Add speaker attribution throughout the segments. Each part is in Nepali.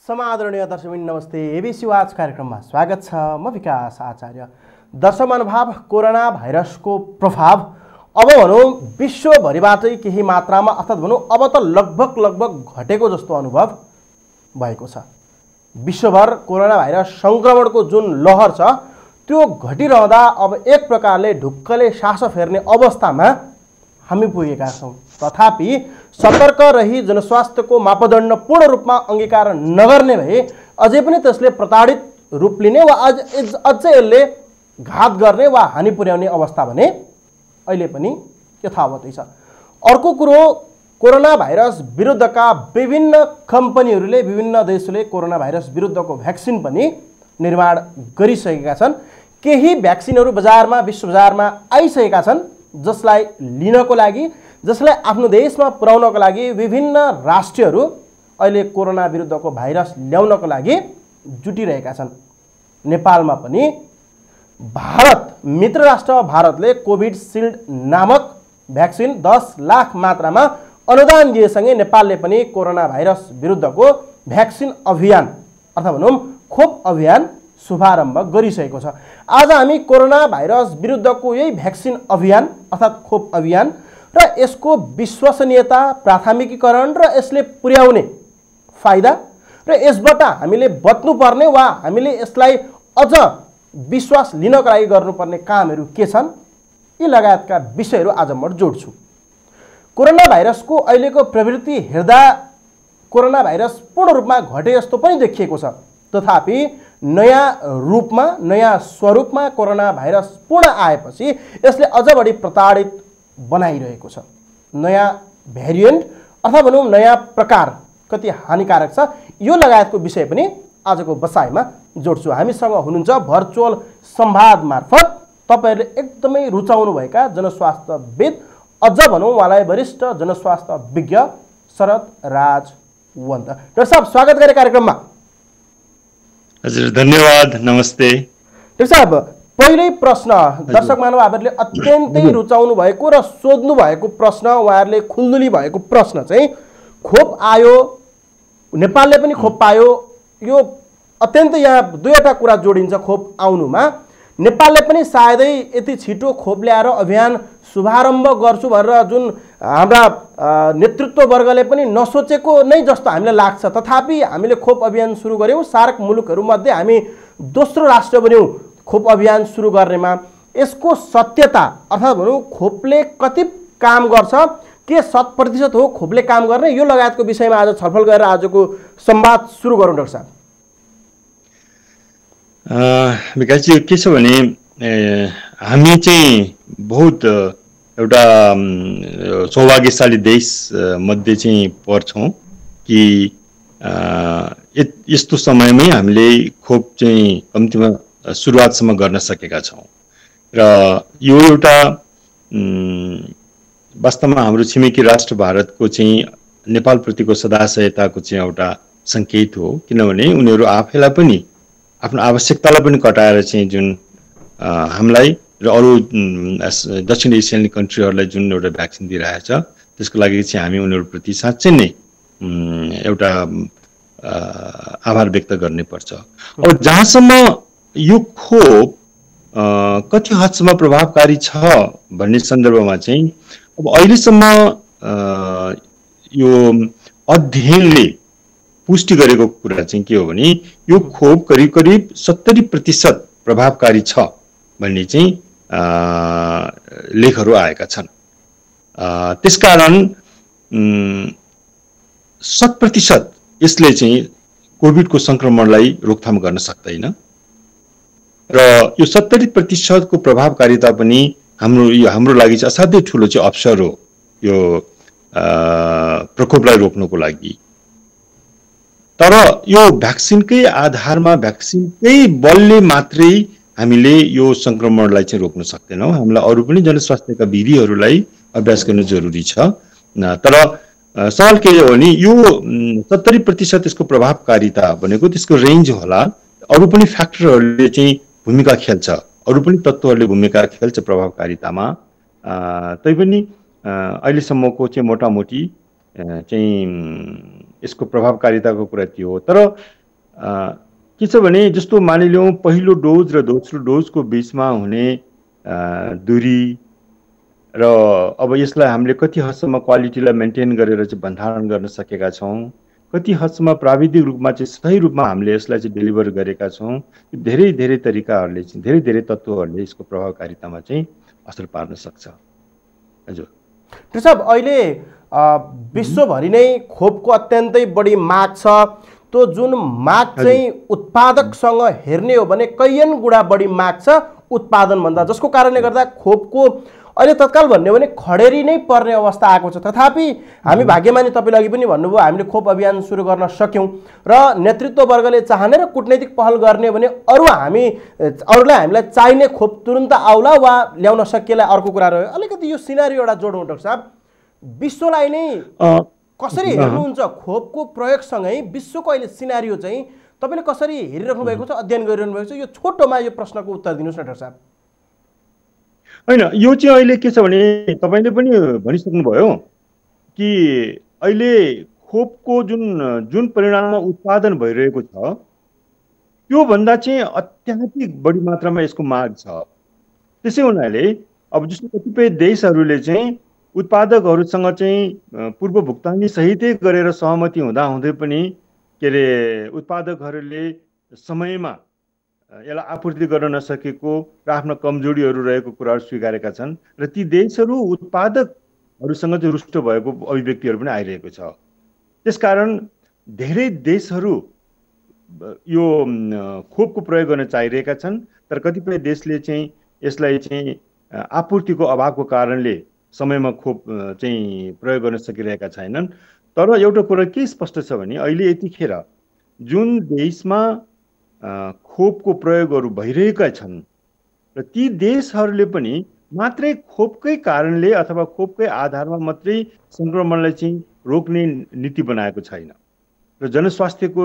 Speaker 1: समादरणीय दर्शकबिन नमस्ते। एबिसी वाच कार्यक्रममा स्वागत छ। म विकास आचार्य। दर्शक महानुभाव, कोरोना भाइरसको प्रभाव अब भनौँ विश्वभरिबाटै केही मात्रामा अर्थात् भनौँ अब त लगभग घटेको जस्तो अनुभव भएको छ। विश्वभर कोरोना भाइरस सङ्क्रमणको जुन लहर छ त्यो घटिरहँदा अब एक प्रकारले ढुक्कले सास फेर्ने अवस्थामा हामी पुगेका छौँ। तथापि सतर्क रही जनस्वास्थ्यको मापदण्ड पूर्ण रूपमा अंगीकार नगर्ने भए अझै पनि त्यसले प्रताडित रूप लिने वा अझै यसले घात गर्ने वा हानि पुर्याउने अवस्था भने अहिले पनि यथावतै छ। अर्को कुरो, कोरोना भाइरस विरुद्धका विभिन्न कम्पनीहरूले, विभिन्न देशले कोरोना भाइरस विरुद्धको भ्याक्सिन पनि निर्माण गरिसकेका छन्। केही भ्याक्सिनहरू बजारमा, विश्व बजारमा आइसकेका छन् जसलाई लिनको लागि, जसलाई आफ्नो देशमा पुर्याउनको लागि विभिन्न राष्ट्रहरू अहिले कोरोना विरुद्धको भाइरस ल्याउनको लागि जुटिरहेका छन्। नेपालमा पनि भारत, मित्र राष्ट्र भारतले कोभिडसिल्ड नामक भ्याक्सिन 10 लाख मात्रामा अनुदान दिएसँगै नेपालले पनि कोरोना भाइरस विरुद्धको भ्याक्सिन अभियान अर्थात् भनौँ खोप अभियान शुभारम्भ गरिसकेको छ। आज हामी कोरोना भाइरस विरुद्धको यही भ्याक्सिन अभियान अर्थात् खोप अभियान र यसको विश्वसनीयता, प्राथमिकीकरण र यसले पुर्याउने फाइदा र यसबाट हामीले बच्नुपर्ने वा हामीले यसलाई अझ विश्वास लिनको लागि गर्नुपर्ने कामहरू के छन्, यी लगायतका विषयहरू आज म जोड्छु। कोरोना भाइरसको अहिलेको प्रवृत्ति हेर्दा कोरोना भाइरस पूर्ण रूपमा घटे जस्तो पनि देखिएको छ। तथापि नयाँ रूपमा, नयाँ स्वरूपमा कोरोना भाइरस पुनः आएपछि यसले अझ बढी प्रताडित बनाइरहेको छ। नयाँ भेरिएन्ट अथवा भनौँ नयाँ प्रकार कति हानिकारक छ, यो लगायतको विषय पनि आजको बसाइमा जोड्छु। हामीसँग हुनुहुन्छ भर्चुअल संवाद मार्फत तपाईहरूले एकदमै रुचाउनुभएका जनस्वास्थ्यविद, अझ भनौँ उहाँलाई वरिष्ठ जनस्वास्थ्य विज्ञ शरद राज वन्त। डाक्टर साहब, स्वागत गरे कार्यक्रममा।
Speaker 2: हजुर, धन्यवाद, नमस्ते।
Speaker 1: डाक्टर साहब, पहिल्यै प्रश्न दर्शक महानुभावहरूले अत्यन्तै रुचाउनु भएको र सोध्नु भएको प्रश्न, उहाँहरूले खुल्दुली भएको प्रश्न चाहिँ खोप आयो, नेपालले पनि खोप पायो, यो अत्यन्तै यहाँ दुईवटा कुरा जोडिन्छ खोप आउनुमा। नेपालले पनि सायदै यति छिटो खोप ल्याएर अभियान शुभारम्भ गर्छु भनेर जुन हाम्रा नेतृत्व वर्गले पनि नसोचेको नै जस्तो हामीलाई लाग्छ। तथापि हामीले खोप अभियान सुरु गऱ्यौँ। सार्क मुलुकहरूमध्ये हामी दोस्रो राष्ट्र बन्यौँ खोप अभियान सुरु गर्नेमा। यसको सत्यता अर्थात् भनौँ खोपले कति काम गर्छ, के 100% हो खोपले काम गर्ने, यो लगायतको विषयमा आज छलफल गरेर आजको संवाद सुरु गरौँ। डाक्टर साहब,
Speaker 2: विकासजी, के छ भने हामी चाहिँ बहुत एउटा सौभाग्यशाली देश मध्ये चाहिँ पर्छौँ कि यस्तो समयमै हामीले खोप चाहिँ कम्तीमा सुरुवातसम्म गर्न सकेका छौँ र यो एउटा वास्तवमा हाम्रो छिमेकी राष्ट्र भारतको चाहिँ नेपालप्रतिको सदाशयताको चाहिँ एउटा सङ्केत हो। किनभने उनीहरू आफैलाई पनि आफ्नो आवश्यकतालाई पनि कटाएर चाहिँ जुन हामीलाई र अरू दक्षिण एसियन कन्ट्रीहरूलाई जुन एउटा भ्याक्सिन दिइरहेछ त्यसको लागि चाहिँ हामी उनीहरूप्रति साँच्चै नै एउटा आभार व्यक्त गर्नुपर्छ। अब जहाँसम्म यो खोप कति हदसम्म प्रभावकारी छ भन्ने सन्दर्भमा चाहिँ अब अहिलेसम्म यो अध्ययनले पुष्टि गरेको कुरा चाहिँ के हो भने यो खोप करिब 70% प्रभावकारी छ भन्ने चाहिँ लेखहरू आएका छन्। त्यसकारण 100% यसले चाहिँ कोभिडको सङ्क्रमणलाई रोकथाम गर्न सक्दैन र यो 70% को प्रभावकारिता पनि हाम्रो लागि चाहिँ असाध्यै ठुलो चाहिँ अवसर हो यो प्रकोपलाई रोक्नको लागि। तर यो भ्याक्सिनकै आधारमा, भ्याक्सिनकै बलले मात्रै हामीले यो सङ्क्रमणलाई चाहिँ रोक्न सक्दैनौँ। हामीलाई अरू पनि जनस्वास्थ्यका विधिहरूलाई अभ्यास गर्न जरुरी छ। तर सवाल के हो भने यो 70% यसको प्रभावकारिता भनेको त्यसको रेन्ज होला, अरू पनि फ्याक्टरहरूले चाहिँ भूमिका खेल्छ, अरू पनि तत्त्वहरूले भूमिका खेल्छ प्रभावकारितामा। तैपनि अहिलेसम्मको चाहिँ मोटामोटी चाहिँ यसको प्रभावकारिताको कुरा त्यो हो। तर के छ भने जस्तो मानिलिउँ पहिलो डोज र दोस्रो डोजको बिचमा हुने दूरी र अब यसलाई हामीले कति हदसम्म क्वालिटीलाई मेन्टेन गरेर चाहिँ भण्डारण गर्न सकेका छौँ, कति हदसम्म प्राविधिक रूपमा चाहिँ सही रूपमा हामीले यसलाई चाहिँ डेलिभर गरेका छौँ, धेरै धेरै तरिकाहरूले चाहिँ धेरै धेरै तत्त्वहरूले यसको प्रभावकारितामा चाहिँ असर पार्न सक्छ। हजुर
Speaker 1: डाक्टर साहब, अहिले विश्वभरि नै खोपको अत्यन्तै बढी माग छ। त्यो जुन माग चाहिँ उत्पादकसँग हेर्ने हो भने कैयन गुणा बढी माग छ उत्पादनभन्दा, जसको कारणले गर्दा खोपको अहिले तत्काल भन्ने हो भने खडेरी नै पर्ने अवस्था आएको छ। तथापि हामी भाग्यमानी, तपाईँले अघि पनि भन्नुभयो, हामीले खोप अभियान सुरु गर्न सक्यौँ र नेतृत्ववर्गले चाहने र कुटनैतिक पहल गर्ने भने अरूलाई हामीलाई चाहिने खोप तुरुन्त आउला वा ल्याउन सकिएला अर्को कुरा रह्यो। अलिकति यो सिनारियो एउटा जोडौँ डाक्टर साहब, विश्वलाई नै कसरी हेर्नुहुन्छ खोपको प्रयोगसँगै विश्वको अहिले सिनारियो चाहिँ तपाईँले कसरी हेरिराख्नु भएको छ, अध्ययन गरिरहनु भएको छ? यो छोटोमा यो प्रश्नको उत्तर दिनुहोस् न डाक्टर साहब।
Speaker 2: होइन, यो चाहिँ अहिले के छ भने तपाईँले पनि भनिसक्नुभयो कि अहिले खोपको जुन परिणाममा उत्पादन भइरहेको छ त्योभन्दा चाहिँ अत्याधिक बढी मात्रामा यसको माग छ। त्यसै हुनाले अब जस्तो कतिपय देशहरूले चाहिँ उत्पादकहरूसँग चाहिँ पूर्व भुक्तानी सहितै गरेर सहमति हुँदै पनि के अरे उत्पादकहरूले समयमा यसलाई आपूर्ति गर्न नसकेको र आफ्ना कमजोरीहरू रहेको कुराहरू स्वीकारेका छन् र ती देशहरू उत्पादकहरूसँग चाहिँ रुष्ट भएको अभिव्यक्तिहरू पनि आइरहेको छ। त्यसकारण धेरै देशहरू यो खोपको प्रयोग गर्न चाहिरहेका छन्, तर कतिपय देशले चाहिँ यसलाई चाहिँ आपूर्तिको अभावको कारणले समयमा खोप चाहिँ प्रयोग गर्न सकिरहेका छैनन्। तर एउटा कुरा के स्पष्ट छ भने अहिले यतिखेर जुन देशमा खोपको प्रयोगहरू भइरहेका छन् र ती देशहरूले पनि मात्रै खोपकै कारणले अथवा खोपकै आधारमा मात्रै सङ्क्रमणलाई चाहिँ रोक्ने नीति बनाएको छैन र जनस्वास्थ्यको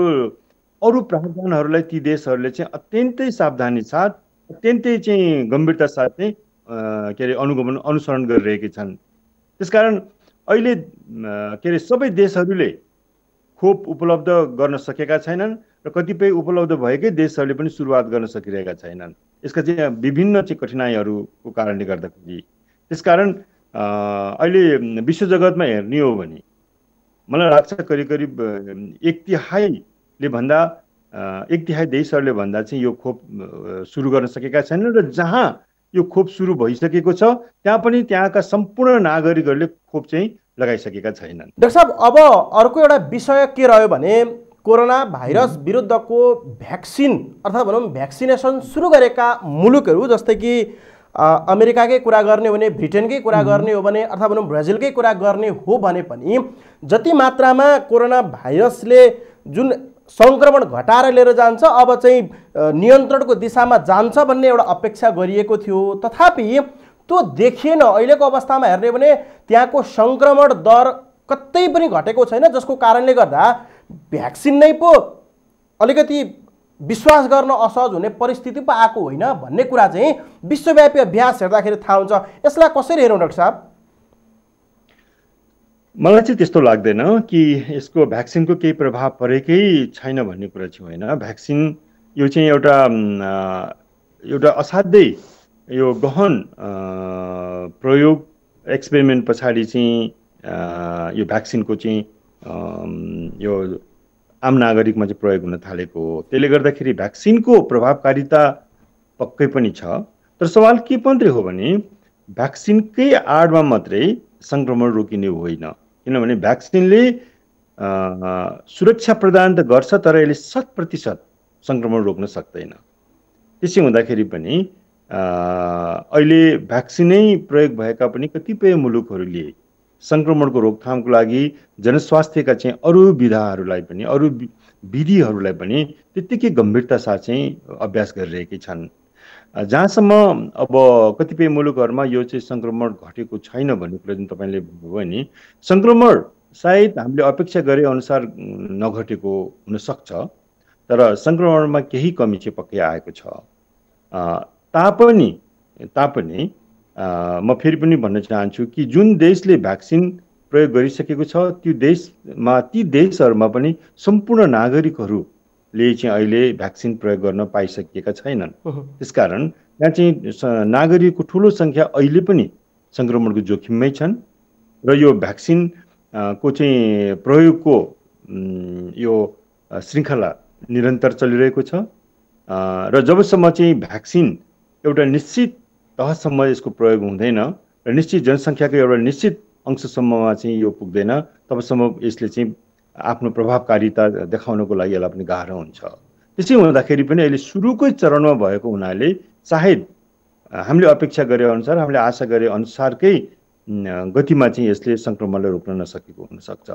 Speaker 2: अरू प्रावधानहरूलाई ती देशहरूले चाहिँ अत्यन्तै सावधानी साथ, अत्यन्तै चाहिँ गम्भीरता साथ चाहिँ के अरे अनुसरण गरिरहेका छन्। त्यसकारण अहिले के अरे सबै देशहरूले खोप उपलब्ध गर्न सकेका छैनन् र कतिपय उपलब्ध भएकै देशहरूले पनि सुरुवात गर्न सकिरहेका छैनन्। यसका चाहिँ विभिन्न चाहिँ कठिनाइहरूको कारणले गर्दाखेरि त्यसकारण अहिले विश्व जगतमा हेर्ने हो भने मलाई लाग्छ करिब करिब एक तिहाई देशहरूले भन्दा चाहिँ यो खोप सुरु गर्न सकेका छैनन् र जहाँ यो खोप सुरु भइसकेको छ त्यहाँ पनि त्यहाँका सम्पूर्ण नागरिकहरूले खोप चाहिँ लगाइसकेका छैनन्।
Speaker 1: डाक्टर साहब, अब अर्को एउटा विषय के रह्यो भने कोरोना भाइरस विरुद्धको भ्याक्सिन अर्थात् भनौँ भ्याक्सिनेसन सुरु गरेका मुलुकहरू जस्तै कि अमेरिकाकै कुरा गर्ने हो भने, ब्रिटेनकै कुरा गर्ने हो भने, अथवा भनौँ ब्राजिलकै कुरा गर्ने हो भने पनि जति मात्रामा कोरोना भाइरसले जुन सङ्क्रमण घटाएर लिएर जान्छ अब चाहिँ नियन्त्रणको दिशामा जान्छ भन्ने एउटा अपेक्षा गरिएको थियो। तथापि त्यो देखिएन। अहिलेको अवस्थामा हेर्ने हो भने त्यहाँको सङ्क्रमण दर कतै पनि घटेको छैन, जसको कारणले गर्दा भ्याक्सिन नै पो अलिकति विश्वास गर्न असहज हुने परिस्थिति पो आएको होइन भन्ने कुरा चाहिँ विश्वव्यापी अभ्यास हेर्दाखेरि थाहा हुन्छ। यसलाई कसरी हेरौँ डाक्टर साहब?
Speaker 2: मलाई चाहिँ त्यस्तो लाग्दैन कि यसको भ्याक्सिनको केही प्रभाव परेकै छैन भन्ने कुरा चाहिँ होइन। भ्याक्सिन यो चाहिँ एउटा असाध्यै यो गहन प्रयोग एक्सपेरिमेन्ट पछाडि चाहिँ यो भ्याक्सिनको चाहिँ यो आम नागरिकमा चाहिँ प्रयोग हुन थालेको हो। त्यसले गर्दाखेरि भ्याक्सिनको प्रभावकारिता पक्कै पनि छ, तर सवाल के मात्रै हो भने भ्याक्सिनकै आडमा मात्रै सङ्क्रमण रोकिने होइन। किनभने भ्याक्सिनले सुरक्षा प्रदान त गर्छ तर यसले 100% सङ्क्रमण रोक्न सक्दैन। त्यसै हुँदाखेरि पनि अहिले भ्याक्सिनै प्रयोग भएका पनि कतिपय मुलुकहरूले सङ्क्रमणको रोकथामको लागि जनस्वास्थ्यका चाहिँ अरू विधाहरूलाई पनि अरू विधिहरूलाई पनि त्यत्तिकै गम्भीरता साथ चाहिँ अभ्यास गरिरहेकै छन्। जहाँसम्म अब कतिपय मुलुकहरूमा यो चाहिँ सङ्क्रमण घटेको छैन भन्ने कुरा जुन तपाईँले भन्नुभयो नि, सङ्क्रमण सायद हामीले अपेक्षा गरे अनुसार नघटेको हुनसक्छ, तर सङ्क्रमणमा केही कमी चाहिँ पक्कै आएको छ। तापनि म फेरि पनि भन्न चाहन्छु कि जुन देशले भ्याक्सिन प्रयोग गरिसकेको छ ती देशहरूमा पनि सम्पूर्ण नागरिकहरू ले चाहिँ अहिले भ्याक्सिन प्रयोग गर्न पाइसकेका छैनन्। त्यसकारण यहाँ चाहिँ नागरिकको ठुलो सङ्ख्या अहिले पनि सङ्क्रमणको जोखिममै छन् र यो भ्याक्सिन को चाहिँ प्रयोगको यो श्रृङ्खला निरन्तर चलिरहेको छ र जबसम्म चाहिँ भ्याक्सिन एउटा निश्चित तहसम्म यसको प्रयोग हुँदैन र निश्चित जनसङ्ख्याको एउटा निश्चित अंशसम्ममा चाहिँ यो पुग्दैन तबसम्म यसले चाहिँ आफ्नो प्रभावकारिता देखाउनको लागि यसलाई पनि गाह्रो हुन्छ। त्यसै हुँदाखेरि पनि अहिले सुरुकै चरणमा भएको हुनाले सायद हामीले अपेक्षा गरे अनुसार हामीले आशा गरे अनुसारकै गतिमा चाहिँ यसले सङ्क्रमणलाई रोक्न नसकेको हुनसक्छ।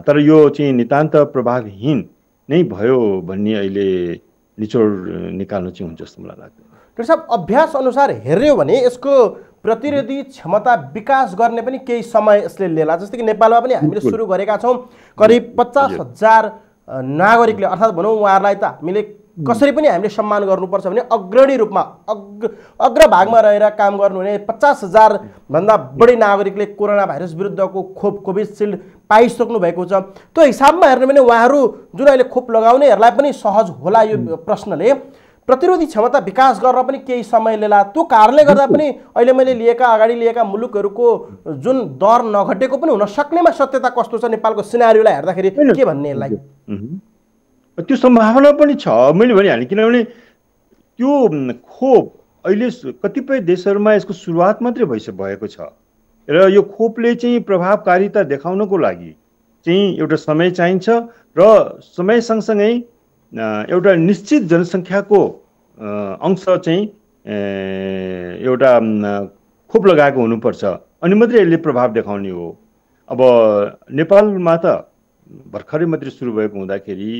Speaker 2: तर यो चाहिँ नितान्त प्रभावहीन नै भयो भन्ने अहिले निचोड निकाल्नु चाहिँ हुन्छ जस्तो मलाई लाग्छ।
Speaker 1: डाक्टर साहब, अभ्यास अनुसार हेर्ने हो भने यसको प्रतिरोधी क्षमता विकास गर्ने पनि केही समय यसले लिएला। जस्तै कि नेपालमा पनि हामीले सुरु गरेका छौँ। करिब 50,000 नागरिकले अर्थात् भनौँ उहाँहरूलाई त हामीले कसरी पनि हामीले सम्मान गर्नुपर्छ भने अग्रणी रूपमा अग्रभागमा रहेर काम गर्नुहुने 50,000 भन्दा बढी नागरिकले कोरोना भाइरस विरुद्धको खोप कोभिसिल्ड पाइसक्नु भएको छ। त्यो हिसाबमा हेर्ने भने उहाँहरू जुन अहिले खोप लगाउनेहरूलाई पनि सहज होला यो प्रश्नले प्रतिरोधी क्षमता विकास गर्न पनि केही समय लिएला। त्यो कारणले गर्दा पनि अहिले मैले अगाडि लिएका मुलुकहरूको जुन दर नघटेको पनि हुन सक्नेमा सत्यता कस्तो छ नेपालको सिनारियोलाई हेर्दाखेरि के भन्ने यसलाई?
Speaker 2: त्यो सम्भावना पनि छ मैले भनिहालेँ, किनभने त्यो खोप अहिले कतिपय देशहरूमा यसको सुरुवात मात्रै भएको छ र यो खोपले चाहिँ प्रभावकारिता देखाउनको लागि चाहिँ एउटा समय चाहिन्छ र समय सँगसँगै एउटा निश्चित जनसङ्ख्याको अंश चाहिँ एउटा खोप लगाएको हुनुपर्छ अनि मात्रै यसले प्रभाव देखाउने हो। अब नेपालमा त भर्खरै मात्रै सुरु भएको हुँदाखेरि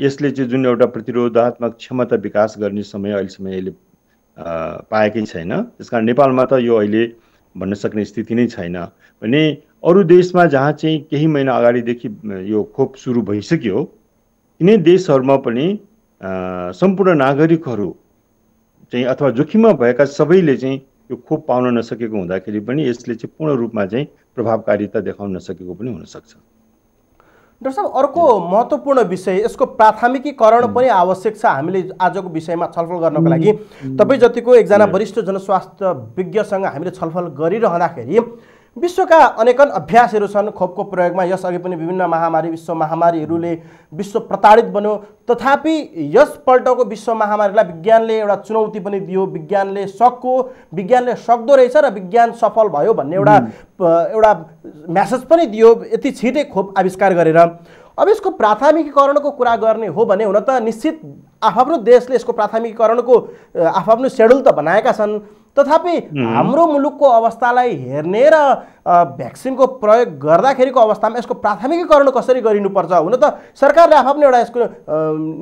Speaker 2: यसले चाहिँ जुन एउटा प्रतिरोधात्मक क्षमता विकास गर्ने समय अहिलेसम्म यसले पाएकै छैन। त्यसकारण नेपालमा त यो अहिले भन्न सक्ने स्थिति नै छैन भने अरू देशमा जहाँ चाहिँ केही महिना अगाडिदेखि यो खोप सुरु भइसक्यो यिनै देशहरूमा पनि सम्पूर्ण नागरिकहरू चाहिँ अथवा जोखिममा भएका सबैले चाहिँ यो खोप पाउन नसकेको हुँदाखेरि पनि यसले चाहिँ पूर्ण रूपमा चाहिँ प्रभावकारिता देखाउन नसकेको पनि हुनसक्छ।
Speaker 1: डाक्टर साहब, अर्को महत्त्वपूर्ण विषय यसको प्राथमिकीकरण पनि आवश्यक छ। हामीले आजको विषयमा छलफल गर्नको लागि तपाईँ जतिको एकजना वरिष्ठ जनस्वास्थ्य विज्ञसँग हामीले छलफल गरिरहँदाखेरि विश्वका अनेकन अभ्यासहरू छन् खोपको प्रयोगमा। यसअघि पनि विभिन्न महामारी विश्व महामारीहरूले विश्व प्रताडित बन्यो, तथापि यसपल्टको विश्व महामारीलाई विज्ञानले एउटा चुनौती पनि दियो। विज्ञानले सक्दो रहेछ र विज्ञान सफल भयो भन्ने एउटा म्यासेज पनि दियो यति छिटै खोप आविष्कार गरेर। अब यसको प्राथमिकीकरणको कुरा गर्ने हो भने हुन त निश्चित आफ्नो देशले यसको प्राथमिकीकरणको आफ्नो सेड्युल त बनाएका छन्, तथापि हाम्रो मुलुकको अवस्थालाई हेर्ने र भ्याक्सिनको प्रयोग गर्दाखेरिको अवस्थामा यसको प्राथमिकीकरण कसरी गरिनुपर्छ? हुन त सरकारले आफ्नो एउटा यसको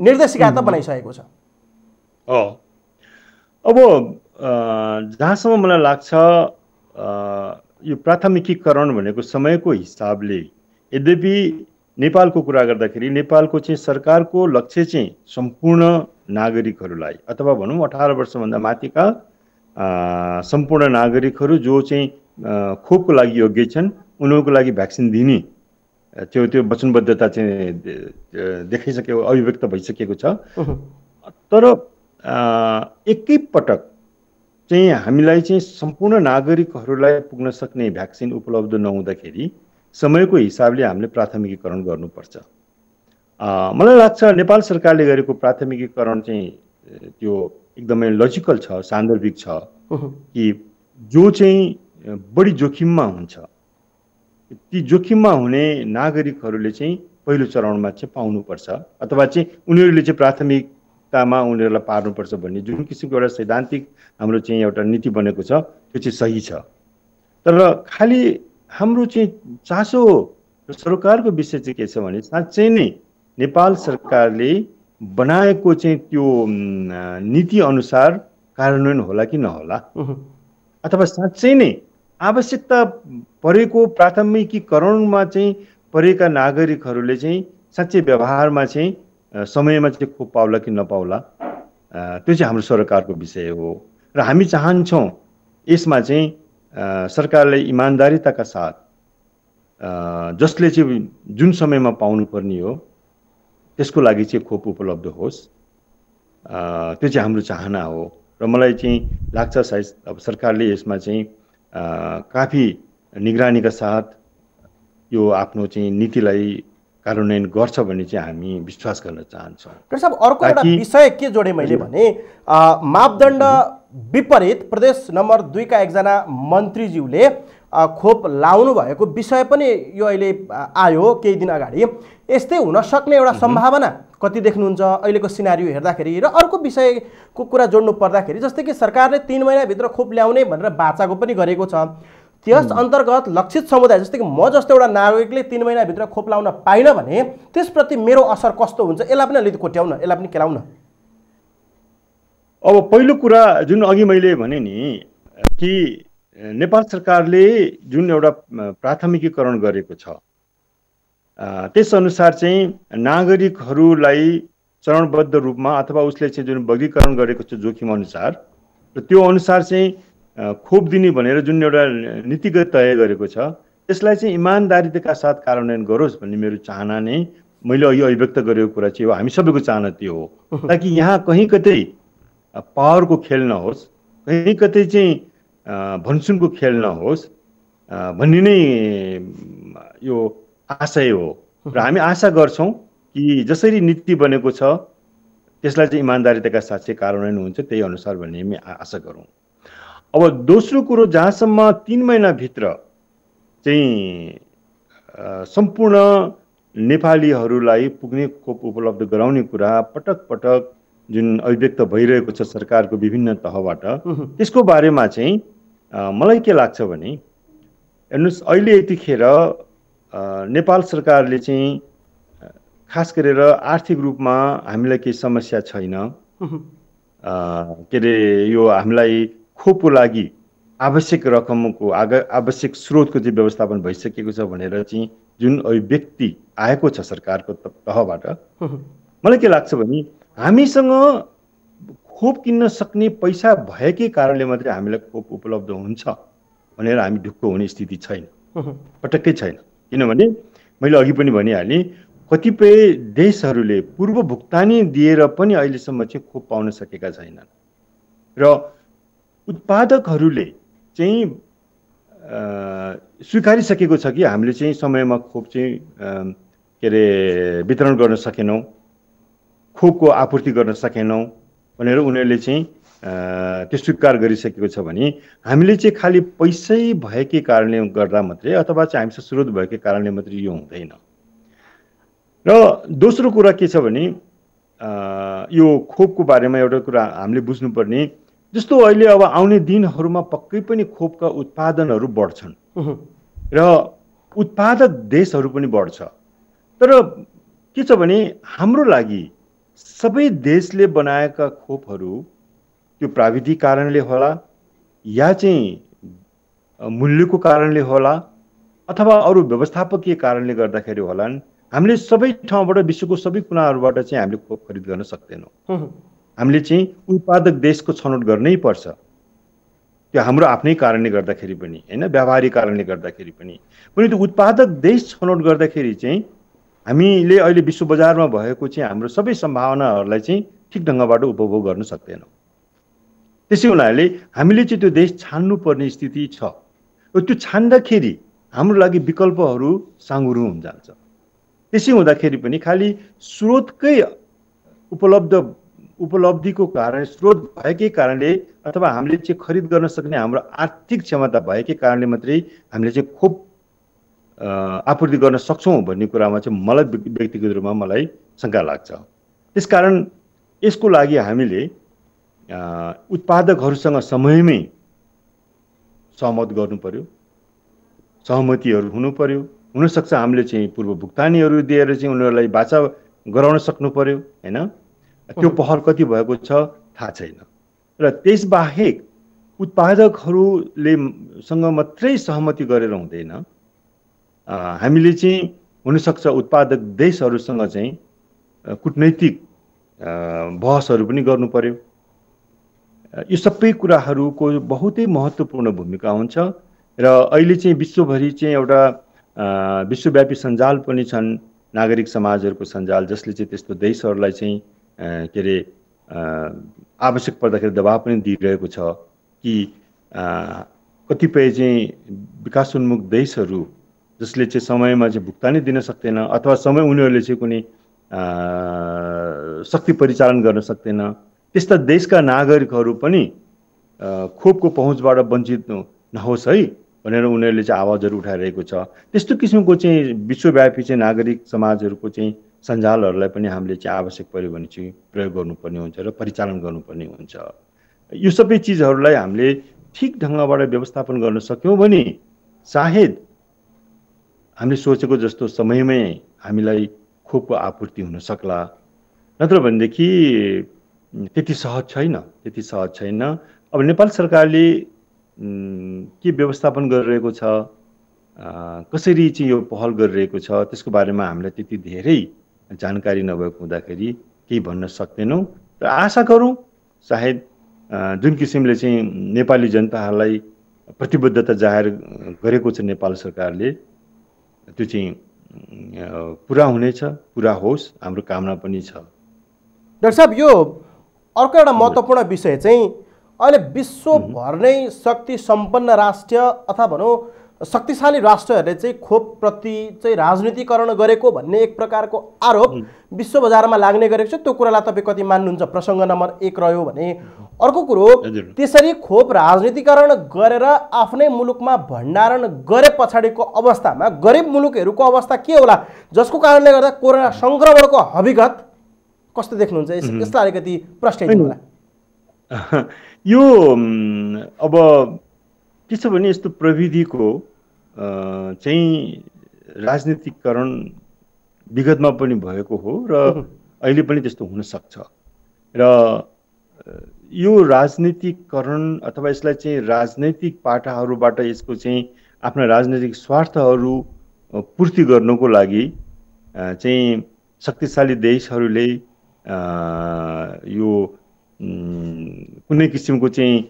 Speaker 1: निर्देशिका त बनाइसकेको छ।
Speaker 2: अब जहाँसम्म मलाई लाग्छ यो प्राथमिकीकरण भनेको समयको हिसाबले, यद्यपि नेपालको कुरा गर्दाखेरि नेपालको चाहिँ सरकारको लक्ष्य चाहिँ सम्पूर्ण नागरिकहरूलाई अथवा भनौँ 18 वर्षभन्दा माथिका सम्पूर्ण नागरिकहरू जो चाहिँ खोपको लागि योग्य छन् उनीहरूको लागि भ्याक्सिन दिने त्यो वचनबद्धता चाहिँ देखाइसकेको अभिव्यक्त भइसकेको छ। तर एकैपटक चाहिँ हामीलाई चाहिँ सम्पूर्ण नागरिकहरूलाई पुग्न सक्ने भ्याक्सिन उपलब्ध नहुँदाखेरि समयको हिसाबले हामीले प्राथमिकीकरण गर्नुपर्छ। मलाई लाग्छ नेपाल सरकारले गरेको प्राथमिकीकरण चाहिँ त्यो एकदमै लजिकल छ, सान्दर्भिक छ कि जो चाहिँ बढी जोखिममा हुन्छ ती जोखिममा हुने नागरिकहरूले चाहिँ पहिलो चरणमा चाहिँ पाउनुपर्छ अथवा चाहिँ उनीहरूले चाहिँ प्राथमिकतामा उनीहरूलाई पार्नुपर्छ भन्ने जुन किसिमको एउटा सैद्धान्तिक हाम्रो चाहिँ एउटा नीति बनेको छ त्यो चाहिँ सही छ। तर खालि हाम्रो चाहिँ चासो सरकारको विषय चाहिँ के छ भने साँच्चै नै नेपाल सरकारले बनाएको चाहिँ त्यो नीति अनुसार कार्यान्वयन होला कि नहोला, अथवा साँच्चै नै आवश्यकता परेको प्राथमिकीकरणमा चाहिँ परेका नागरिकहरूले चाहिँ साँच्चै व्यवहारमा चाहिँ समयमा चाहिँ खोप पाउला कि नपाउला, त्यो चाहिँ हाम्रो सरकारको विषय हो। र हामी चाहन्छौँ यसमा चाहिँ सरकारले इमान्दारिताका साथ जसले चाहिँ जुन समयमा पाउनुपर्ने हो त्यसको लागि चाहिँ खोप उपलब्ध होस्, त्यो चाहिँ हाम्रो चाहना हो। र मलाई चाहिँ लाग्छ सायद अब सरकारले यसमा चाहिँ काफी निगरानीका साथ यो आफ्नो चाहिँ नीतिलाई कार्यान्वयन गर्छ भन्ने चाहिँ हामी विश्वास गर्न चाहन्छौँ।
Speaker 1: डाक्टर साहब, अर्को एउटा विषय के जोडेँ मैले भने मापदण्ड विपरीत प्रदेश नम्बर 2 का एकजना मन्त्रीज्यूले खोप लाउनु भएको विषय पनि यो अहिले आयो केही दिन अगाडि। यस्तै हुन सक्ने एउटा सम्भावना कति देख्नुहुन्छ अहिलेको सिनारियो हेर्दाखेरि? र अर्को विषयको कुरा जोड्नु पर्दाखेरि जस्तै कि सरकारले 3 महिनाभित्र खोप ल्याउने भनेर बाचाको पनि गरेको छ, त्यस अन्तर्गत लक्षित समुदाय जस्तै कि म जस्तो एउटा नागरिकले 3 महिनाभित्र खोप लाउन पाइनँ भने त्यसप्रति मेरो असर कस्तो हुन्छ? यसलाई पनि अलिकति कोट्याउन, यसलाई पनि केलाउन।
Speaker 2: अब पहिलो कुरा जुन अघि मैले भने नि कि नेपाल सरकारले जुन एउटा प्राथमिकीकरण गरेको छ त्यसअनुसार चाहिँ नागरिकहरूलाई चरणबद्ध रूपमा अथवा उसले चाहिँ जुन वर्गीकरण गरेको छ जोखिम अनुसार र त्यो अनुसार चाहिँ खोप दिने भनेर जुन एउटा नीतिगत तय गरेको छ त्यसलाई चाहिँ इमानदारीका साथ कार्यान्वयन गरोस् भन्ने मेरो चाहना नै मैले अघि अभिव्यक्त गरेको कुरा चाहिँ हो। हामी सबैको चाहना त्यो हो ताकि यहाँ कहीँ कतै पावरको खेल नहोस्, कहीँ कतै चाहिँ भनसुनको खेल नहोस् भन्ने नै यो आशय हो। र हामी आशा गर्छौँ कि जसरी नीति बनेको छ त्यसलाई चाहिँ इमानदारीका साथ चाहिँ कार्यान्वयन हुन्छ त्यही अनुसार भन्ने हामी आशा गरौँ। अब दोस्रो कुरो, जहाँसम्म 3 महिनाभित्र चाहिँ सम्पूर्ण नेपालीहरूलाई पुग्ने खोप उपलब्ध गराउने कुरा पटक पटक जुन अभिव्यक्त भइरहेको छ सरकारको विभिन्न तहबाट, त्यसको बारेमा चाहिँ मलाई के लाग्छ भने हेर्नुहोस् अहिले यतिखेर नेपाल सरकारले चाहिँ खास गरेर आर्थिक रूपमा हामीलाई केही समस्या छैन, के अरे यो हामीलाई खोपको लागि आवश्यक रकमको आवश्यक स्रोतको चाहिँ व्यवस्थापन भइसकेको छ भनेर चाहिँ जुन अभिव्यक्ति आएको छ सरकारको तहबाट, मलाई के लाग्छ भने हामीसँग खोप किन्न सक्ने पैसा भएकै कारणले मात्रै हामीलाई खोप उपलब्ध हुन्छ भनेर हामी ढुक्क हुने स्थिति छैन, पटक्कै छैन। किनभने मैले अघि पनि भनिहालेँ कतिपय देशहरूले पूर्व भुक्तानी दिएर पनि अहिलेसम्म चाहिँ खोप पाउन सकेका छैनन् र उत्पादकहरूले चाहिँ स्वीकारिसकेको छ कि हामीले चाहिँ समयमा खोप चाहिँ के अरे वितरण गर्न सकेनौँ, खोपको आपूर्ति गर्न सकेनौँ भनेर उनीहरूले चाहिँ त्यो स्वीकार गरिसकेको छ भने हामीले चाहिँ खालि पैसै भएकै कारणले गर्दा मात्रै अथवा चाहिँ हामीसँग स्रोत भएकै कारणले मात्रै यो हुँदैन। र दोस्रो कुरा के छ भने यो खोपको बारेमा एउटा कुरा हामीले बुझ्नुपर्ने, जस्तो अहिले अब आउने दिनहरूमा पक्कै पनि खोपका उत्पादनहरू बढ्छन् र उत्पादक देशहरू पनि बढ्छ। तर के छ भने हाम्रो लागि सबै देशले बनाएका खोपहरू त्यो प्राविधिक कारणले होला या चाहिँ मूल्यको कारणले होला अथवा अरू व्यवस्थापकीय कारणले गर्दाखेरि होलान्, हामीले सबै ठाउँबाट विश्वको सबै कुनाहरूबाट चाहिँ हामीले खोप खरिद गर्न सक्दैनौँ। हामीले चाहिँ उत्पादक देशको छनौट गर्नै पर्छ, त्यो हाम्रो आफ्नै कारणले गर्दाखेरि पनि हैन, व्यावहारिक कारणले गर्दाखेरि पनि त्यो उत्पादक देश छनौट गर्दाखेरि चाहिँ हामीले अहिले विश्व बजारमा भएको चाहिँ हाम्रो सबै सम्भावनाहरूलाई चाहिँ ठिक ढङ्गबाट उपभोग गर्न सक्दैनौँ। त्यसै हुनाले हामीले चाहिँ त्यो देश छान्नुपर्ने स्थिति छ र त्यो छान्दाखेरि हाम्रो लागि विकल्पहरू साँघुरो हुन जान्छ। त्यसै हुँदाखेरि पनि खालि स्रोतकै उपलब्धिको कारण, स्रोत भएकै कारणले अथवा हामीले चाहिँ खरिद गर्न सक्ने हाम्रो आर्थिक क्षमता भएकै कारणले मात्रै हामीले चाहिँ खोप आपूर्ति गर्न सक्छौँ भन्ने कुरामा चाहिँ मलाई व्यक्तिगत रूपमा मलाई शङ्का लाग्छ। त्यसकारण यसको लागि हामीले उत्पादकहरूसँग समयमै सहमत गर्नु पर्यो, सहमतिहरू हुनु पर्यो। हुनसक्छ हामीले चाहिँ पूर्व भुक्तानीहरू दिएर चाहिँ उनीहरूलाई बाचा गराउन सक्नु पर्यो हैन, त्यो पहल कति भएको छ थाहा छैन। र त्यसबाहेक उत्पादकहरूले सँग मात्रै सहमति गरेर हुँदैन, हामीले चाहिँ हुनसक्छ उत्पादक देशहरूसँग चाहिँ कूटनैतिक बहसहरू पनि गर्नु पर्यो। यो सबै कुराहरूको बहुतै महत्त्वपूर्ण भूमिका हुन्छ र अहिले चाहिँ विश्वभरि चाहिँ एउटा विश्वव्यापी सञ्जाल पनि छन्, नागरिक समाजहरूको सञ्जाल जसले चाहिँ त्यस्तो देशहरूलाई चाहिँ के अरे आवश्यक पर्दाखेरि दबाब पनि दिइरहेको छ कि कतिपय चाहिँ विकासोन्मुख देशहरू जसले चाहिँ समयमा चाहिँ भुक्तानी दिन सक्दैन अथवा समय उनीहरूले चाहिँ कुनै शक्ति परिचालन गर्न सक्दैन त्यस्ता देशका नागरिकहरू पनि खोपको पहुँचबाट वञ्चित नहोस् है भनेर उनीहरूले चाहिँ आवाजहरू उठाइरहेको छ। त्यस्तो किसिमको चाहिँ विश्वव्यापी चाहिँ नागरिक समाजहरूको चाहिँ सञ्जालहरूलाई पनि हामीले चाहिँ आवश्यक पर्यो भने चाहिँ प्रयोग गर्नुपर्ने हुन्छ र परिचालन गर्नुपर्ने हुन्छ। यो सबै चिजहरूलाई हामीले ठिक ढङ्गबाट व्यवस्थापन गर्न सक्यौँ भने सायद हामीले सोचेको जस्तो समयमै हामीलाई खोपको आपूर्ति हुन सक्ला। नत्र भनेदेखि त्यति सहज छैन। अब नेपाल सरकारले के व्यवस्थापन गरिरहेको छ, कसरी चाहिँ यो पहल गरिरहेको छ त्यसको बारेमा हामीलाई त्यति धेरै जानकारी नभएको हुँदाखेरि केही भन्न सक्दैनौँ र आशा गरौँ सायद जुन किसिमले चाहिँ नेपाली जनताहरूलाई प्रतिबद्धता जाहेर गरेको छ नेपाल सरकारले त्यो चाहिँ पुरा हुनेछ, पुरा होस्, हाम्रो कामना पनि छ।
Speaker 1: डाक्टर साहब, यो अर्को एउटा महत्त्वपूर्ण विषय चाहिँ अहिले विश्वभर नै शक्ति सम्पन्न राष्ट्र अथवा भनौँ शक्तिशाली राष्ट्रहरूले चाहिँ खोपप्रति चाहिँ राजनीतिकरण गरेको भन्ने एक प्रकारको आरोप विश्व बजारमा लाग्ने गरेको छ। त्यो कुरालाई तपाईँ कति मान्नुहुन्छ? प्रसङ्ग नम्बर 1 रह्यो भने। अर्को कुरो, त्यसरी खोप राजनीतिकरण गरेर आफ्नै मुलुकमा भण्डारण गरे पछाडिको अवस्थामा गरिब मुलुकहरूको अवस्था के होला, जसको कारणले गर्दा कोरोना सङ्क्रमणको हकीकत कस्तो देख्नुहुन्छ? यसलाई अलिकति प्रश्न होला।
Speaker 2: यो अब के छ भने यस्तो प्रविधिको चाहिँ राजनीतिकरण विगतमा पनि भएको हो र अहिले पनि त्यस्तो हुन सक्छ र यो राजनीतिकरण अथवा यसलाई चाहिँ राजनैतिक पाटाहरूबाट यसको चाहिँ आफ्ना राजनैतिक स्वार्थहरू पूर्ति गर्नको लागि चाहिँ शक्तिशाली देशहरूले यो कुनै किसिमको चाहिँ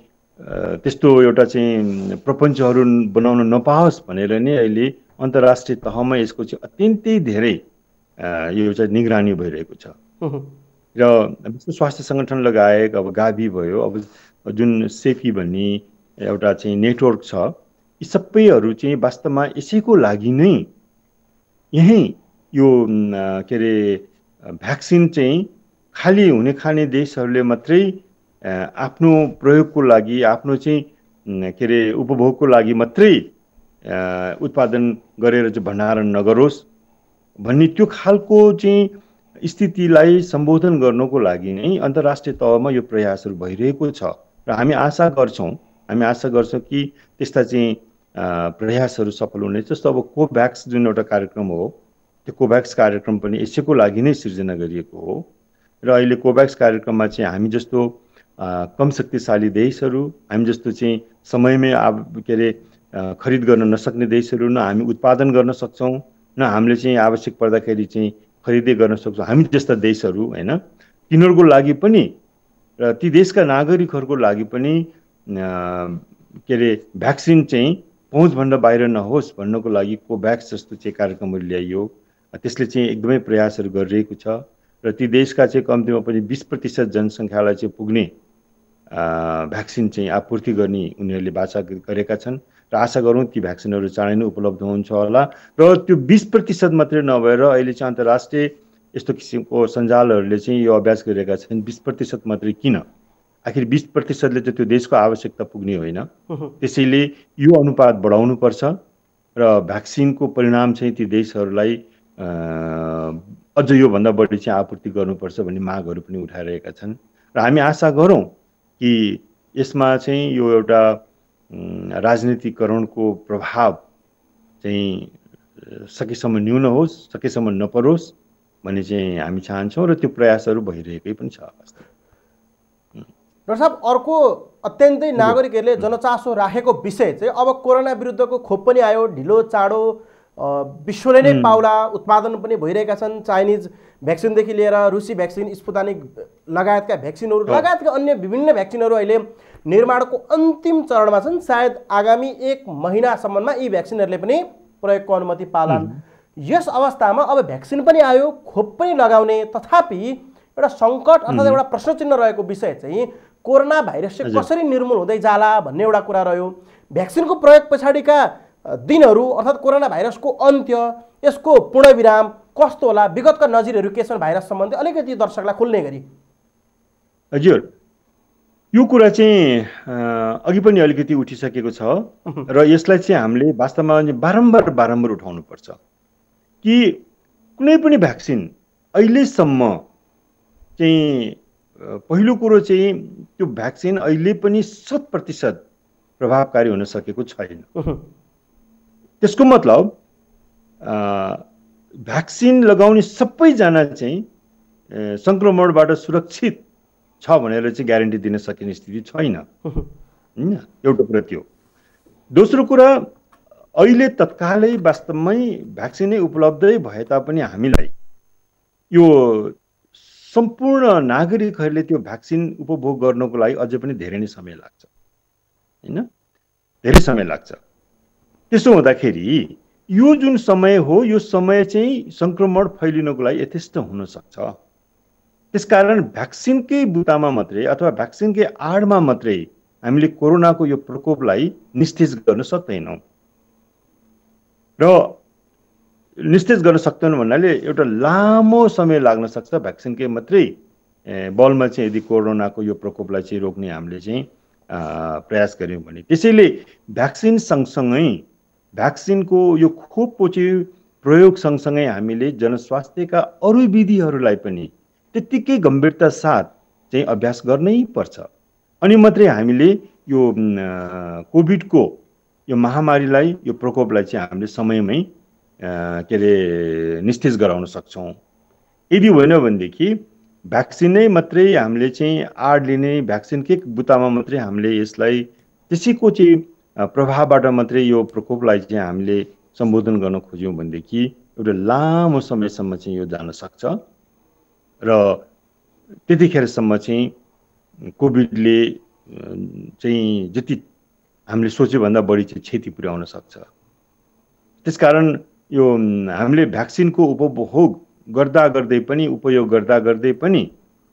Speaker 2: त्यस्तो एउटा चाहिँ प्रपञ्चहरू बनाउन नपाओस् भनेर नै अहिले अन्तर्राष्ट्रिय तहमा यसको चाहिँ अत्यन्तै धेरै यो चाहिँ निगरानी भइरहेको छ र विश्व स्वास्थ्य सङ्गठन लगायत अब गाभी भयो, अब जुन सेफी भन्ने एउटा चाहिँ नेटवर्क छ, यी सबैहरू चाहिँ वास्तवमा यसैको लागि नै यही यो के अरे भ्याक्सिन चाहिँ खाली हुने खाने देशहरूले मात्रै आफ्नो प्रयोगको लागि, आफ्नो चाहिँ के अरे उपभोगको लागि मात्रै उत्पादन गरेर चाहिँ भण्डारण नगरोस् भन्ने त्यो खालको चाहिँ स्थितिलाई सम्बोधन गर्नको लागि नै अन्तर्राष्ट्रिय तहमा यो प्रयासहरू भइरहेको छ र हामी आशा गर्छौँ कि त्यस्ता चाहिँ प्रयासहरू सफल हुनेछ। जस्तो अब कोभ्याक्स जुन एउटा कार्यक्रम हो, त्यो कोभ्याक्स कार्यक्रम पनि यसैको लागि नै सिर्जना गरिएको हो र अहिले कोभ्याक्स कार्यक्रममा चाहिँ हामी जस्तो कम शक्तिशाली देशहरू, हामी जस्तो चाहिँ समयमै के अरे खरिद गर्न नसक्ने देशहरू न हामी उत्पादन गर्न सक्छौँ, न हामीले चाहिँ आवश्यक पर्दाखेरि चाहिँ खरिदै गर्न सक्छौँ, हामी जस्ता देशहरू होइन, तिनीहरूको लागि पनि र ती देशका नागरिकहरूको लागि पनि के अरे भ्याक्सिन चाहिँ पहुँचभन्दा बाहिर नहोस् भन्नको लागि कोभ्याक्स जस्तो चाहिँ कार्यक्रमहरू ल्याइयो। त्यसले चाहिँ एकदमै प्रयासहरू गरिरहेको छ र ती देशका चाहिँ कम्तीमा पनि 20% जनसङ्ख्यालाई चाहिँ पुग्ने भ्याक्सिन चाहिँ आपूर्ति गर्ने उनीहरूले वाचा गरेका छन् र आशा गरौँ ती भ्याक्सिनहरू चाँडै नै उपलब्ध हुन्छ होला र त्यो 20% मात्रै नभएर अहिले चाहिँ अन्तर्राष्ट्रिय यस्तो किसिमको सञ्जालहरूले चाहिँ यो अभ्यास गरिरहेका छन् 20% मात्रै किन, आखिर 20%ले चाहिँ त्यो देशको आवश्यकता पुग्ने होइन, त्यसैले यो अनुपात बढाउनुपर्छ र भ्याक्सिनको परिणाम चाहिँ ती देशहरूलाई अझ योभन्दा बढी चाहिँ आपूर्ति गर्नुपर्छ भन्ने मागहरू पनि उठाइरहेका छन् र हामी आशा गरौँ कि यसमा चाहिँ यो एउटा राजनीतिकरणको प्रभाव चाहिँ सकेसम्म न्यून होस्, सकेसम्म नपरोस् भन्ने चाहिँ हामी चाहन्छौँ र त्यो प्रयासहरू भइरहेकै पनि छ।
Speaker 1: डाक्टर साहब, अर्को अत्यन्तै नागरिकहरूले जनचासो राखेको विषय चाहिँ अब कोरोना विरुद्धको खोप पनि आयो, ढिलो चाँडो विश्वले नै पाउला, उत्पादन पनि भइरहेका छन्। चाइनिज भ्याक्सिनदेखि लिएर रुसी भ्याक्सिन, स्पुतानिक लगायतका भ्याक्सिनहरू लगायतका अन्य विभिन्न भ्याक्सिनहरू अहिले निर्माणको अन्तिम चरणमा छन्। सायद आगामी 1 महिनासम्ममा यी भ्याक्सिनहरूले पनि प्रयोगको अनुमति पालान्। यस अवस्थामा अब भ्याक्सिन पनि आयो, खोप पनि लगाउने, तथापि एउटा सङ्कट अथवा एउटा प्रश्नचिन्ह रहेको विषय चाहिँ कोरोना भाइरस चाहिँ कसरी निर्मूल हुँदै जाला भन्ने एउटा कुरा रह्यो। भ्याक्सिनको प्रयोग पछाडिका दिनहरू अर्थात् कोरोना भाइरसको अन्त्य, यसको पूर्णविराम कस्तो होला, विगतका नजिरहरू के छन् भाइरस सम्बन्धी अलिकति दर्शकलाई खुल्ने गरी।
Speaker 2: हजुर, यो कुरा चाहिँ अघि पनि अलिकति उठिसकेको छ र यसलाई चाहिँ हामीले वास्तवमा बारम्बार उठाउनुपर्छ कि कुनै पनि भ्याक्सिन अहिलेसम्म चाहिँ पहिलो कुरो चाहिँ त्यो भ्याक्सिन अहिले पनि 100% प्रभावकारी हुन सकेको छैन। त्यसको मतलब भ्याक्सिन लगाउने सबैजना चाहिँ संक्रमणबाट सुरक्षित छ भनेर चाहिँ ग्यारेन्टी दिन सकिने स्थिति छैन हैन। एउटा कुरा त्यो। दोस्रो कुरा, अहिले तत्कालै वास्तवमै भ्याक्सिनै उपलब्धै भए तापनि हामीलाई यो सम्पूर्ण नागरिकहरूले त्यो भ्याक्सिन उपभोग गर्नको लागि अझै पनि धेरै नै समय लाग्छ हैन, धेरै समय लाग्छ। त्यसो हुँदाखेरि यो जुन समय हो, यो समय चाहिँ संक्रमण फैलिनको लागि यथेष्ट हुन सक्छ। त्यसकारण भ्याक्सिनकै बुतामा मात्रै अथवा भ्याक्सिनकै आडमा मात्रै हामीले कोरोनाको यो प्रकोपलाई निस्तेज गर्न सक्दैनौँ। र निस्तेज गर्न सक्दैनौँ भन्नाले एउटा लामो समय लाग्न सक्छ भ्याक्सिनकै मात्रै बलमा चाहिँ यदि कोरोनाको यो प्रकोपलाई चाहिँ रोक्ने हामीले चाहिँ प्रयास गर्यौँ भने। त्यसैले भ्याक्सिन सँगसँगै भ्याक्सिनको यो खोपपछि प्रयोग सँगसँगै हामीले जनस्वास्थ्यका अरू विधिहरूलाई पनि त्यत्तिकै गम्भीरता साथ चाहिँ अभ्यास गर्नै पर्छ। अनि मात्रै हामीले यो कोभिडको यो महामारीलाई, यो प्रकोपलाई चाहिँ हामीले समयमै के अरे निस्तेज गराउन सक्छौँ। यदि होइन भनेदेखि भ्याक्सिनै मात्रै हामीले चाहिँ आड लिने, भ्याक्सिनकै बुतामा मात्रै हामीले यसलाई त्यसैको चाहिँ प्रभावबाट मात्रै यो प्रकोपलाई चाहिँ हामीले सम्बोधन गर्न खोज्यौँ भनेदेखि एउटा लामो समयसम्म चाहिँ यो जान सक्छ र त्यतिखेरसम्म चाहिँ कोभिडले चाहिँ जति हामीले सोचेभन्दा बढी चाहिँ क्षति पुर्याउन सक्छ। त्यसकारण यो हामीले भ्याक्सिनको उपभोग गर्दा गर्दै पनि, उपयोग गर्दा गर्दै पनि,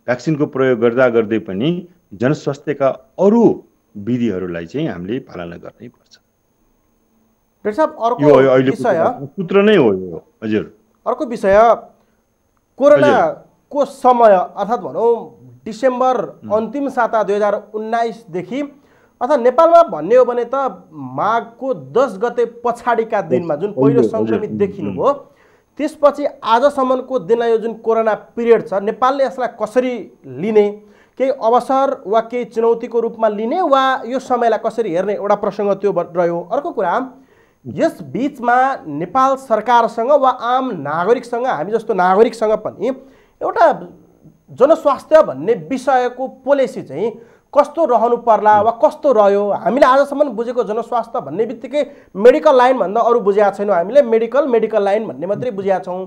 Speaker 2: भ्याक्सिनको प्रयोग गर्दा गर्दै पनि जनस्वास्थ्यका अरू विधिहरूलाई चाहिँ हामीले पालना गर्नै पर्छ।
Speaker 1: डाक्टर साहब, अर्को विषय
Speaker 2: सूत्र नै हो यो। हजुर,
Speaker 1: अर्को विषय कोरोनाको समय अर्थात् भनौँ डिसेम्बर अन्तिम साता 2019 देखि अर्थात् नेपालमा भन्ने हो भने त माघको 10 गते पछाडिका दिनमा जुन पहिलो सङ्क्रमित देखिनुभयो, त्यसपछि आजसम्मको दिनलाई यो जुन कोरोना पिरियड छ, नेपालले यसलाई कसरी लिने, केही अवसर वा केही चुनौतीको रूपमा लिने वा यो समयलाई कसरी हेर्ने एउटा प्रसङ्ग त्यो रह्यो। अर्को कुरा, यस बीचमा नेपाल सरकारसँग वा आम नागरिकसँग, हामी जस्तो नागरिकसँग पनि एउटा जनस्वास्थ्य भन्ने विषयको पोलिसी चाहिँ कस्तो रहनु पर्ला वा कस्तो रह्यो। हामीले आजसम्म बुझेको जनस्वास्थ्य भन्ने बित्तिकै मेडिकल लाइन भन्दा अरू बुझेका छैनौँ। हामीले मेडिकल लाइन भन्ने मात्रै बुझेका छौँ।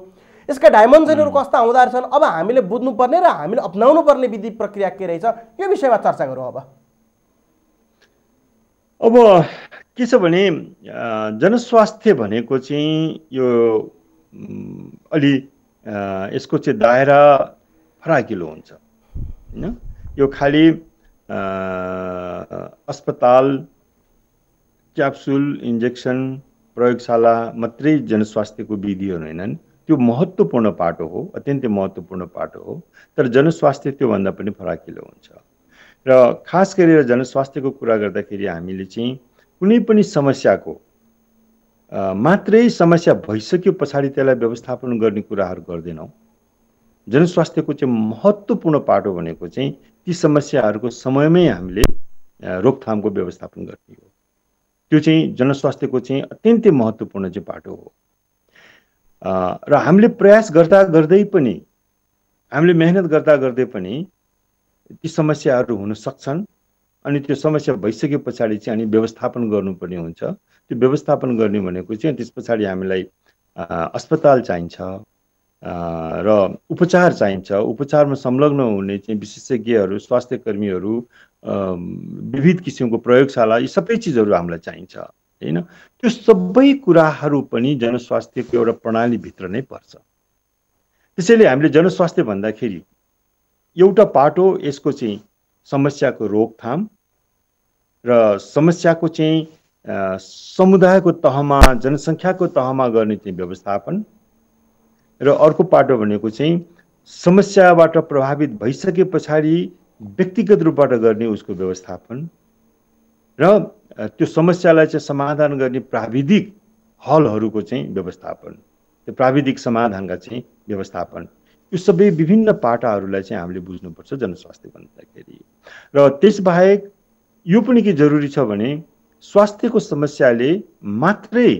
Speaker 1: यसका डाइमेन्सनहरू कस्ता हुँदो रहेछन्, अब हामीले बुझ्नुपर्ने र हामीले अपनाउनु पर्ने विधि प्रक्रिया के रहेछ, यो विषयमा चर्चा गरौँ।
Speaker 2: अब के छ भने जनस्वास्थ्य भनेको चाहिँ यो अलि यसको चाहिँ दायरा फराकिलो हुन्छ हैन। यो खालि अस्पताल, क्याप्सुल, इन्जेक्सन, प्रयोगशाला मात्रै जनस्वास्थ्यको विधिहरू होइनन्। त्यो महत्त्वपूर्ण पाटो हो, अत्यन्तै महत्त्वपूर्ण पाटो हो, तर जनस्वास्थ्य त्योभन्दा पनि फराकिलो हुन्छ। र खास गरेर जनस्वास्थ्यको कुरा गर्दाखेरि हामीले चाहिँ कुनै पनि समस्याको मात्रै समस्या भइसक्यो पछाडि त्यसलाई व्यवस्थापन गर्ने कुराहरू गर्दैनौँ। जनस्वास्थ्यको चाहिँ महत्त्वपूर्ण पाटो भनेको चाहिँ ती समस्याहरूको समयमै हामीले रोकथामको व्यवस्थापन गर्ने हो। त्यो चाहिँ जनस्वास्थ्यको चाहिँ अत्यन्तै महत्त्वपूर्ण चाहिँ पाटो हो। र हामीले प्रयास गर्दा गर्दै पनि, हामीले मेहनत गर्दा गर्दै पनि ती समस्याहरू हुन सक्छन्। अनि त्यो समस्या भइसके पछाडि चाहिँ अनि व्यवस्थापन गर्नुपर्ने हुन्छ। त्यो व्यवस्थापन गर्ने भनेको चाहिँ त्यस पछाडि हामीलाई अस्पताल चाहिन्छ र उपचार चाहिन्छ। उपचारमा संलग्न हुने चाहिँ विशेषज्ञहरू, स्वास्थ्य कर्मीहरू, विविध किसिमको प्रयोगशाला, यी सबै चिजहरू हामीलाई चाहिन्छ। हैन। त्यो सबै कुराहरू पनि जनस्वास्थ्यको एउटा प्रणालीभित्र नै पर्छ। त्यसैले हामीले जनस्वास्थ्य भन्दाखेरि एउटा पाटो यसको चाहिँ समस्याको रोकथाम र समस्याको चाहिँ समुदायको तहमा जनसङ्ख्याको तहमा गर्ने चाहिँ व्यवस्थापन र अर्को पाटो भनेको चाहिँ समस्याबाट प्रभावित भइसके पछाडि व्यक्तिगत रूपबाट गर्ने उसको व्यवस्थापन र त्यो समस्यालाई चाहिँ समाधान गर्ने प्राविधिक हलहरूको चाहिँ व्यवस्थापन, त्यो प्राविधिक समाधानका चाहिँ व्यवस्थापन, यो सबै विभिन्न पाटाहरूलाई चाहिँ हामीले बुझ्नुपर्छ जनस्वास्थ्य भन्दाखेरि। र त्यसबाहेक यो पनि के जरुरी छ भने स्वास्थ्यको समस्याले मात्रै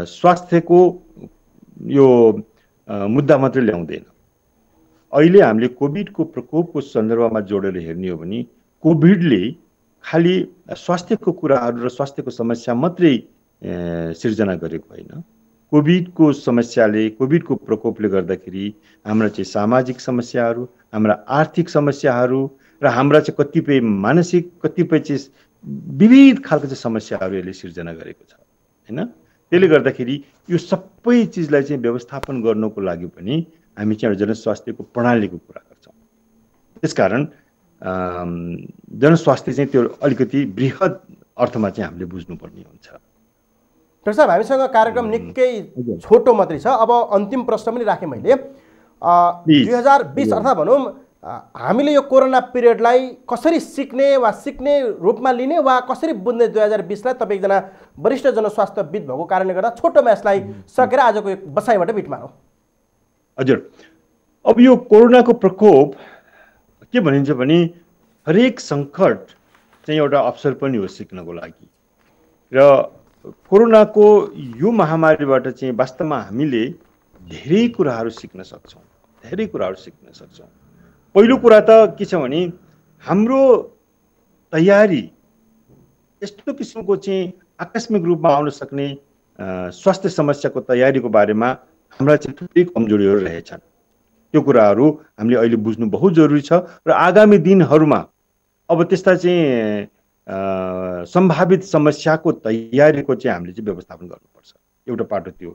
Speaker 2: स्वास्थ्यको यो मुद्दा मात्रै ल्याउँदैन। अहिले हामीले कोभिडको प्रकोपको सन्दर्भमा जोडेर हेर्ने हो भने कोभिडले खालि स्वास्थ्यको कुराहरू र स्वास्थ्यको समस्या मात्रै सिर्जना गरेको होइन। कोभिडको समस्याले, कोभिडको प्रकोपले गर्दाखेरि हाम्रा चाहिँ सामाजिक समस्याहरू, हाम्रा आर्थिक समस्याहरू र हाम्रा चाहिँ कतिपय मानसिक, कतिपय चाहिँ विविध खालको चाहिँ समस्याहरू यसले सिर्जना गरेको छ हैन। त्यसले गर्दाखेरि यो सबै चिजलाई चाहिँ व्यवस्थापन गर्नको लागि पनि हामी चाहिँ एउटा जनस्वास्थ्यको प्रणालीको कुरा गर्छौँ। त्यसकारण जनस्वास्थ्य चाहिँ त्यो अलिकति बृहत अर्थमा चाहिँ हामीले बुझ्नुपर्ने हुन्छ।
Speaker 1: डाक्टर साहब, हामीसँग कार्यक्रम निकै छोटो मात्रै छ। अब अन्तिम प्रश्न पनि राखेँ मैले। 2020 अर्थात् भनौँ हामीले यो कोरोना पिरियडलाई कसरी सिक्ने वा सिक्ने रूपमा लिने वा कसरी बुझ्ने 2020लाई, तपाईँ एकजना वरिष्ठ जनस्वास्थ्यविद भएको कारणले गर्दा छोटोमा यसलाई सकेर आजको यो बसाइबाट बिट मारौँ।
Speaker 2: हजुर, अब यो कोरोनाको प्रकोप के भनिन्छ भने हरेक सङ्कट चाहिँ एउटा अवसर पनि हो सिक्नको लागि। र कोरोनाको यो महामारीबाट चाहिँ वास्तवमा हामीले धेरै कुराहरू सिक्न सक्छौँ, धेरै कुराहरू सिक्न सक्छौँ। पहिलो कुरा त के छ भने हाम्रो तयारी, यस्तो किसिमको चाहिँ आकस्मिक रूपमा आउन सक्ने स्वास्थ्य समस्याको तयारीको बारेमा हाम्रा चाहिँ थुप्रै कमजोरीहरू रहेछन्। त्यो कुराहरू हामीले अहिले बुझ्नु बहुत जरुरी छ र आगामी दिनहरूमा अब त्यस्ता चाहिँ सम्भावित समस्याको तयारीको चाहिँ हामीले चाहिँ व्यवस्थापन गर्नुपर्छ। एउटा पाटो त्यो।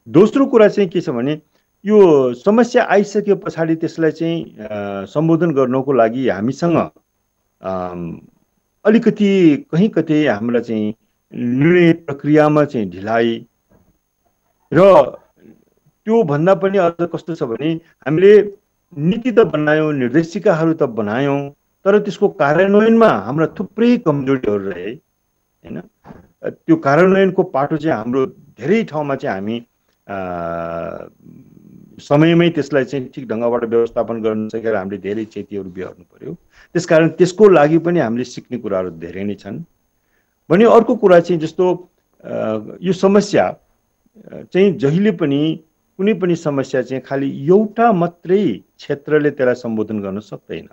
Speaker 2: दोस्रो कुरा चाहिँ के छ भने यो समस्या आइसके पछाडि त्यसलाई चाहिँ सम्बोधन गर्नको लागि हामीसँग अलिकति कहीँ कतै हाम्रा चाहिँ निर्णय प्रक्रियामा चाहिँ ढिलाइ र त्यो भन्दा पनि अझ कस्तो छ भने हामीले नीति त बनायौँ, निर्देशिकाहरू त बनायौँ, तर त्यसको कार्यान्वयनमा हाम्रा थुप्रै कमजोरीहरू रहे हैन। त्यो कार्यान्वयनको पाटो चाहिँ हाम्रो धेरै ठाउँमा चाहिँ हामी समयमै त्यसलाई चाहिँ ठिक ढङ्गबाट व्यवस्थापन गर्न सकेर हामीले धेरै क्षतिहरू बिहोर्नु पर्यो। त्यसकारण त्यसको लागि पनि हामीले सिक्ने कुराहरू धेरै नै छन्। भने अर्को कुरा चाहिँ जस्तो यो समस्या चाहिँ जहिले पनि कुनै पनि समस्या चाहिँ खालि एउटा मात्रै क्षेत्रले त्यसलाई सम्बोधन गर्न सक्दैन।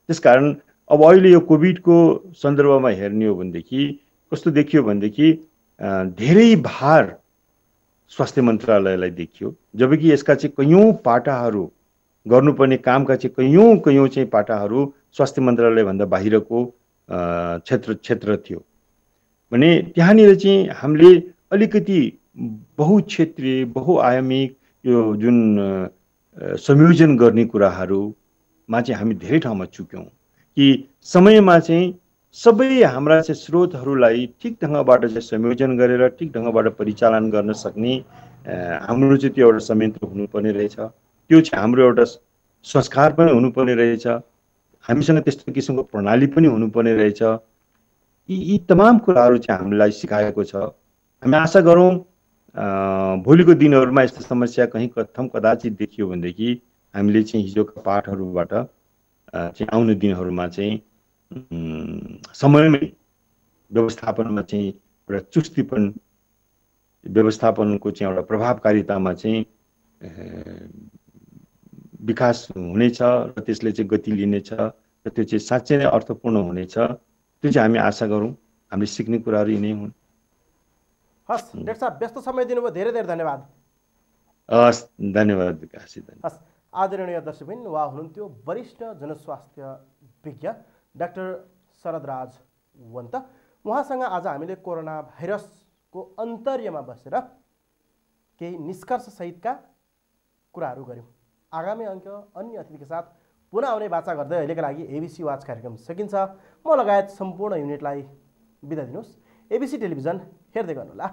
Speaker 2: त्यसकारण अब अहिले यो कोभिडको सन्दर्भमा हेर्ने हो भनेदेखि कस्तो देखियो भनेदेखि धेरै भार स्वास्थ्य मन्त्रालयलाई देखियो, जबकि यसका चाहिँ कैयौँ पाटाहरू गर्नुपर्ने कामका चाहिँ कैयौँ चाहिँ पाटाहरू स्वास्थ्य मन्त्रालयभन्दा बाहिरको क्षेत्र थियो। भने त्यहाँनिर चाहिँ हामीले अलिकति बहुक्षेत्रीय, बहुआयामिक यो जुन संयोजन गर्ने कुराहरूमा चाहिँ हामी धेरै ठाउँमा चुक्यौँ कि समयमा चाहिँ सबै हाम्रा चाहिँ स्रोतहरूलाई ठिक ढङ्गबाट चाहिँ संयोजन गरेर ठिक ढङ्गबाट परिचालन गर्न सक्ने हाम्रो चाहिँ त्यो एउटा संयन्त्र हुनुपर्ने रहेछ। त्यो चाहिँ हाम्रो एउटा संस्कार पनि हुनुपर्ने रहेछ। हामीसँग त्यस्तो किसिमको प्रणाली पनि हुनुपर्ने रहेछ। यी तमाम कुराहरू चाहिँ हामीलाई सिकाएको छ। हामी आशा गरौँ भोलिको दिनहरूमा यस्तो समस्या कहीँ कथम कदाचित देखियो भनेदेखि हामीले चाहिँ हिजोका पाठहरूबाट चाहिँ आउने दिनहरूमा चाहिँ समयमै व्यवस्थापनमा चाहिँ एउटा चुस्तीपन, व्यवस्थापनको चाहिँ एउटा प्रभावकारितामा चाहिँ विकास हुनेछ र त्यसले चाहिँ गति लिनेछ र त्यो चाहिँ साँच्चै नै अर्थपूर्ण हुनेछ। त्यो चाहिँ हामी आशा गरौँ। हामीले सिक्ने कुराहरू यिनै हुन्।
Speaker 1: हस् डाक्टर साहब, व्यस्त समय दिनुभयो, धेरै धेरै धन्यवाद।
Speaker 2: हस्, धन्यवाद विकासजी।
Speaker 1: हस्, आदरणीय दर्शकबिन, उहाँ हुनुहुन्थ्यो वरिष्ठ जनस्वास्थ्य विज्ञ डाक्टर शरदराज वन्त। उहाँसँग आज हामीले कोरोना भाइरसको अन्तर्यमा बसेर केही निष्कर्षसहितका कुराहरू गऱ्यौँ। आगामी अङ्क अन्य अतिथिका साथ पुनः आउने बाचा गर्दै अहिलेका लागि एबिसी वाच कार्यक्रम सकिन्छ। म लगायत सम्पूर्ण युनिटलाई बिदा दिनुहोस्। एबिसी टेलिभिजन हेर्दै गर्नुहोला।